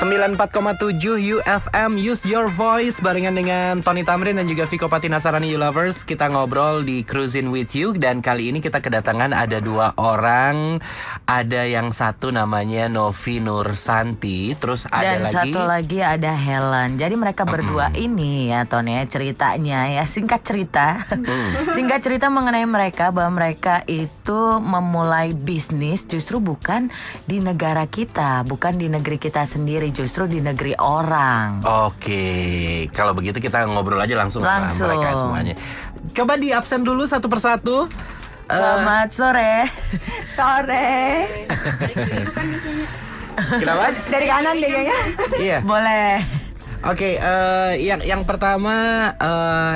94,7 UFM Use Your Voice barengan dengan Tony Tamrin dan juga Viko Patinasarani You Lovers. Kita ngobrol di Cruising With You. Dan kali ini kita kedatangan ada dua orang. Ada yang satu namanya Novi Nursanti, terus ada dan lagi satu lagi ada Helen. Jadi mereka berdua ini ya Tony, ceritanya ya singkat cerita singkat cerita mengenai mereka, bahwa mereka itu memulai bisnis justru bukan di negara kita, bukan di negeri kita sendiri, justru di negeri orang. Oke, kalau begitu kita ngobrol aja langsung sama mereka semuanya. Coba di absen dulu satu persatu. Selamat sore. Sore. Kenapa? Dari kanan deh kayaknya. Iya. Boleh. Oke, yang pertama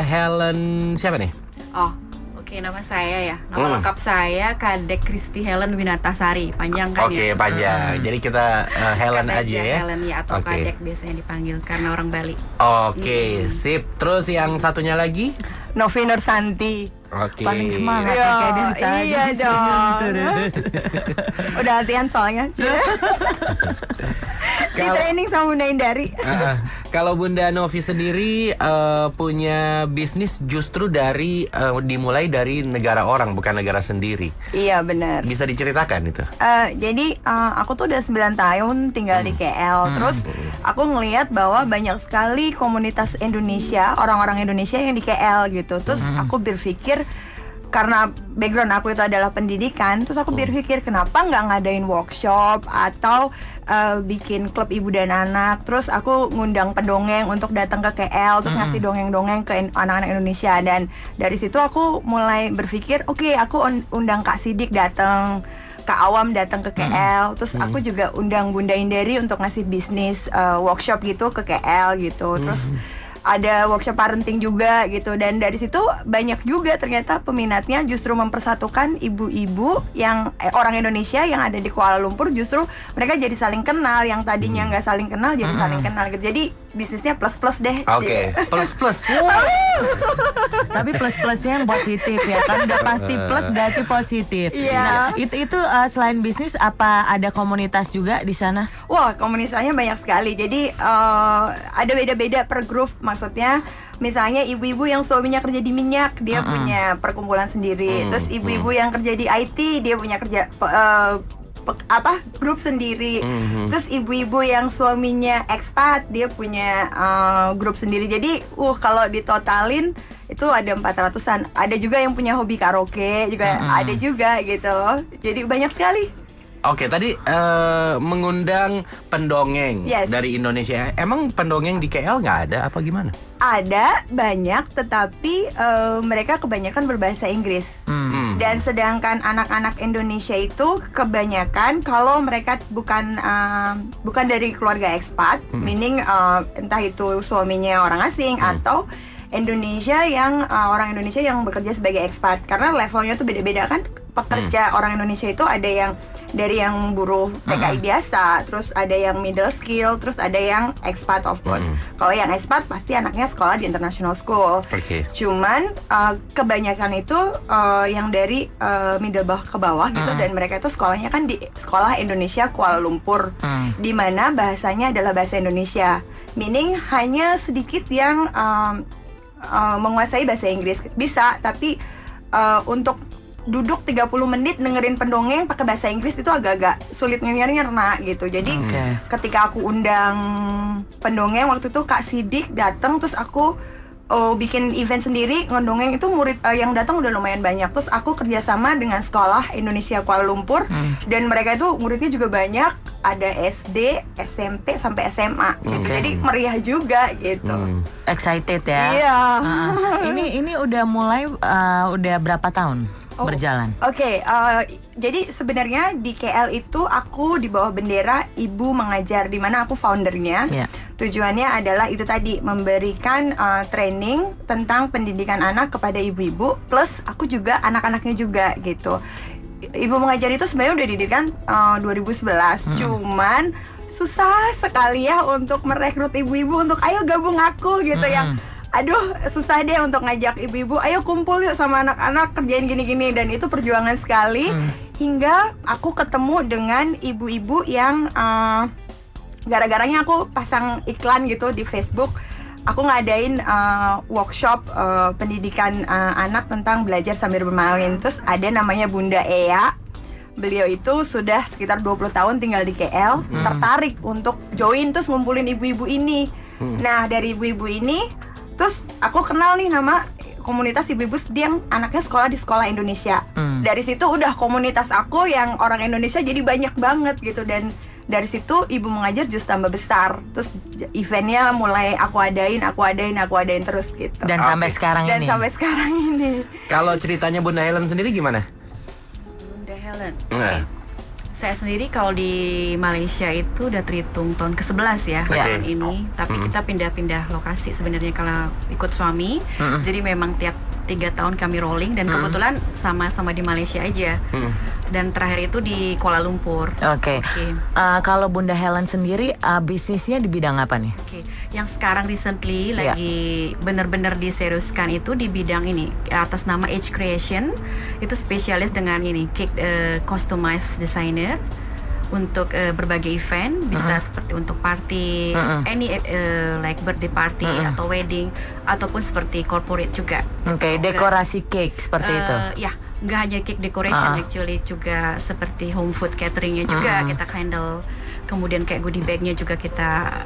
Helen siapa nih? Oh, oke, nama saya ya. Nama lengkap saya Kadek Kristi Helen Winatasari. Panjang kan Oke, ya? panjang. Jadi kita Helen Kadek aja ya. Helen ya, atau Oke. Kadek biasanya dipanggil karena orang Bali. Oke, sip. Terus yang satunya lagi? Novi Nursanti. Oke. Paling semangat Iya, kayak dari tadi. iya dong. Udah latihan soalnya. Di training sama Bunda Indari. Kalau Bunda Novi sendiri punya bisnis justru dari dimulai dari negara orang, bukan negara sendiri. Iya benar. Bisa diceritakan itu? Jadi aku tuh udah 9 tahun tinggal di KL. Terus aku ngelihat bahwa banyak sekali komunitas Indonesia, orang-orang Indonesia yang di KL gitu. Terus aku berpikir, karena background aku itu adalah pendidikan, terus aku berpikir kenapa nggak ngadain workshop atau bikin klub ibu dan anak. Terus aku ngundang pendongeng untuk datang ke KL, terus ngasih dongeng-dongeng ke anak-anak Indonesia. Dan dari situ aku mulai berpikir, oke, aku undang Kak Sidik datang, Kak Awam datang ke KL. Terus aku juga undang Bunda Indari untuk ngasih bisnis workshop gitu ke KL gitu. Terus ada workshop parenting juga gitu. Dan dari situ banyak juga ternyata peminatnya justru mempersatukan ibu-ibu yang orang Indonesia yang ada di Kuala Lumpur. Justru mereka jadi saling kenal, yang tadinya nggak saling kenal jadi saling kenal gitu. Jadi bisnisnya plus-plus deh. Oke, plus-plus. Tapi plus-plusnya yang positif ya kan, udah pasti plus berarti positif. Iya. Nah, itu selain bisnis apa ada komunitas juga di sana? Wah, komunitasnya banyak sekali. Jadi ada beda-beda per grup. Maksudnya misalnya ibu-ibu yang suaminya kerja di minyak, dia punya perkumpulan sendiri. Terus ibu-ibu yang kerja di IT, dia punya grup sendiri. Terus ibu-ibu yang suaminya ekspat, dia punya grup sendiri. Jadi kalau ditotalin itu ada 400-an. Ada juga yang punya hobi karaoke juga, ada juga gitu. Jadi banyak sekali. Oke, tadi mengundang pendongeng dari Indonesia. Emang pendongeng di KL nggak ada apa gimana? Ada, banyak, tetapi mereka kebanyakan berbahasa Inggris. Dan sedangkan anak-anak Indonesia itu kebanyakan kalau mereka bukan dari keluarga ekspat, meaning entah itu suaminya orang asing atau Indonesia yang orang Indonesia yang bekerja sebagai ekspat. Karena levelnya tuh beda-beda kan. Pekerja orang Indonesia itu ada yang dari yang buruh TKI biasa, terus ada yang middle skill, terus ada yang expat of course. Kalau yang expat pasti anaknya sekolah di international school. Cuman kebanyakan itu yang dari middle ke bawah gitu, dan mereka itu sekolahnya kan di sekolah Indonesia Kuala Lumpur, di mana bahasanya adalah bahasa Indonesia. Meaning hanya sedikit yang menguasai bahasa Inggris bisa, tapi untuk duduk 30 menit dengerin pendongeng pakai bahasa Inggris itu agak-agak sulit nyerna gitu. Jadi ketika aku undang pendongeng waktu itu Kak Sidik datang, terus aku bikin event sendiri ngedongeng, itu murid yang datang udah lumayan banyak. Terus aku kerjasama dengan sekolah Indonesia Kuala Lumpur, dan mereka itu muridnya juga banyak, ada SD, SMP sampai SMA gitu. Jadi meriah juga gitu. Excited ya. Iya. Ini udah mulai udah berapa tahun berjalan? Oke, jadi sebenarnya di KL itu aku di bawah bendera Ibu Mengajar, di mana aku foundernya. Tujuannya adalah itu tadi, memberikan training tentang pendidikan anak kepada ibu-ibu, plus aku juga anak-anaknya juga gitu. Ibu Mengajar itu sebenarnya udah didirikan 2011, cuman susah sekali ya untuk merekrut ibu-ibu untuk ayo gabung aku gitu. Yang aduh susah deh untuk ngajak ibu-ibu, ayo kumpul yuk sama anak-anak kerjain gini-gini. Dan itu perjuangan sekali, hingga aku ketemu dengan ibu-ibu yang gara-garanya aku pasang iklan gitu di Facebook. Aku ngadain workshop pendidikan anak tentang belajar sambil bermain. Terus ada namanya Bunda Ea. Beliau itu sudah sekitar 20 tahun tinggal di KL, tertarik untuk join terus ngumpulin ibu-ibu ini. Nah, dari ibu-ibu ini terus aku kenal nih nama komunitas ibu-ibu yang anaknya sekolah di sekolah Indonesia. Dari situ udah komunitas aku yang orang Indonesia jadi banyak banget gitu, dan dari situ Ibu Mengajar justru tambah besar. Terus eventnya mulai aku adain terus gitu. Dan sampai sekarang Dan ini. sampai sekarang ini. Kalau ceritanya Bunda Helen sendiri gimana? Bunda Helen. Nah. Saya sendiri kalau di Malaysia itu udah terhitung tahun ke-11 ya tahun ini. Tapi kita pindah-pindah lokasi sebenarnya kalau ikut suami. Jadi memang tiap 3 tahun kami rolling, dan kebetulan sama-sama di Malaysia aja. Dan terakhir itu di Kuala Lumpur. Oke. Kalau Bunda Helen sendiri bisnisnya di bidang apa nih? Oke. Yang sekarang recently lagi benar-benar diseriuskan itu di bidang ini atas nama Age Creation. Itu spesialis dengan ini cake customized designer untuk berbagai event, bisa seperti untuk party, any like birthday party atau wedding, ataupun seperti corporate juga. Oke, dekorasi cake seperti itu. Ya, nggak hanya cake decoration, actually juga seperti home food cateringnya juga kita handle. Kemudian kayak goodie bagnya juga kita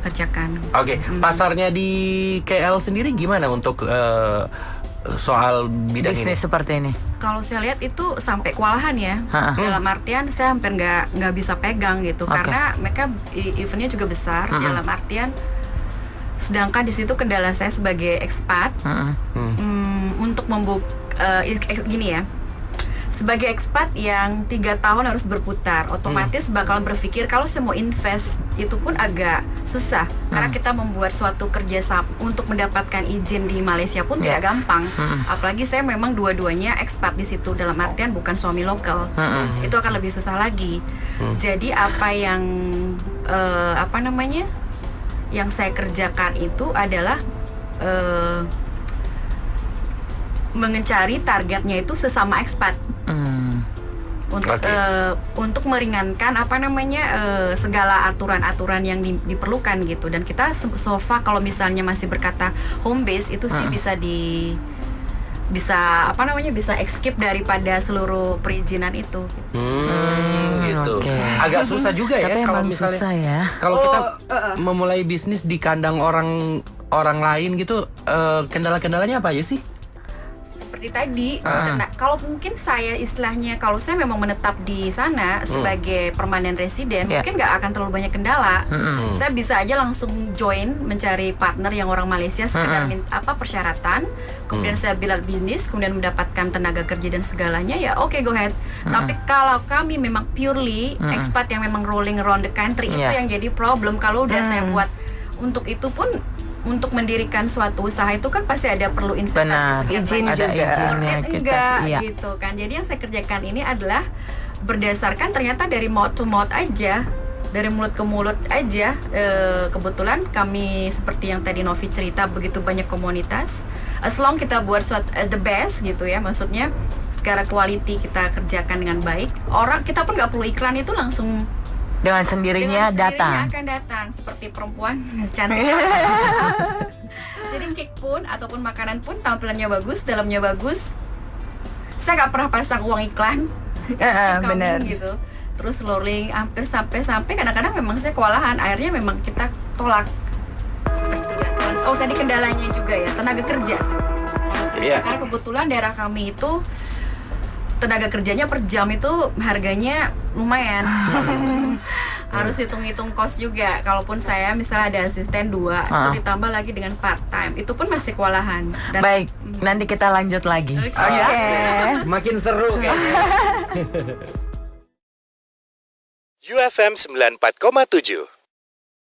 kerjakan. Oke, pasarnya di KL sendiri gimana untuk soal bidang Bisnis ini? seperti ini. Kalau saya lihat itu sampai kewalahan ya. Dalam artian saya hampir nggak bisa pegang gitu, karena mereka eventnya juga besar. Dalam artian, sedangkan di situ kendala saya sebagai expat untuk gini ya. Sebagai expat yang 3 tahun harus berputar, otomatis bakal berpikir kalau saya mau invest itu pun agak susah, karena kita membuat suatu kerjasama untuk mendapatkan izin di Malaysia pun tidak gampang. Apalagi saya memang dua-duanya expat di situ, dalam artian bukan suami lokal, itu akan lebih susah lagi. Jadi apa yang yang saya kerjakan itu adalah mencari targetnya itu sesama expat. Untuk meringankan segala aturan-aturan yang diperlukan gitu. Dan kita so far kalau misalnya masih berkata home base itu sih bisa skip daripada seluruh perizinan itu. Gitu. Agak susah juga ya kalau misalnya kalau kita memulai bisnis di kandang orang lain gitu, kendala-kendalanya apa aja sih? Seperti tadi, kalau mungkin saya istilahnya, kalau saya memang menetap di sana sebagai permanent resident, mungkin nggak akan terlalu banyak kendala. Saya bisa aja langsung join mencari partner yang orang Malaysia, sekedar persyaratan, kemudian saya build bisnis, kemudian mendapatkan tenaga kerja dan segalanya, ya oke, go ahead. Tapi kalau kami memang purely expat yang memang rolling around the country, itu yang jadi problem. Kalau udah saya buat untuk itu pun, untuk mendirikan suatu usaha itu kan pasti ada perlu investasi, izin juga. Enggak gitu kan. Jadi yang saya kerjakan ini adalah berdasarkan ternyata dari mouth to mouth aja, dari mulut ke mulut aja. Kebetulan kami seperti yang tadi Novi cerita, begitu banyak komunitas. As long kita buat the best gitu ya, maksudnya secara quality kita kerjakan dengan baik, orang kita pun nggak perlu iklan, itu langsung dengan sendirinya datang. Akan datang seperti perempuan cantik. Jadi cake pun ataupun makanan pun tampilannya bagus, dalamnya bagus. Saya nggak pernah pasang uang iklan. Benar. Gitu. Terus rolling hampir sampai kadang-kadang memang saya kewalahan. Akhirnya memang kita tolak. Tadi kendalanya juga ya, tenaga kerja. Karena kebetulan daerah kami itu tenaga kerjanya per jam itu harganya lumayan. Harus hitung-hitung kos juga. Kalaupun saya misalnya ada asisten 2, itu ditambah lagi dengan part time, itu pun masih kewalahan. Dan baik, nanti kita lanjut lagi. Makin seru kayaknya. UFM 94,7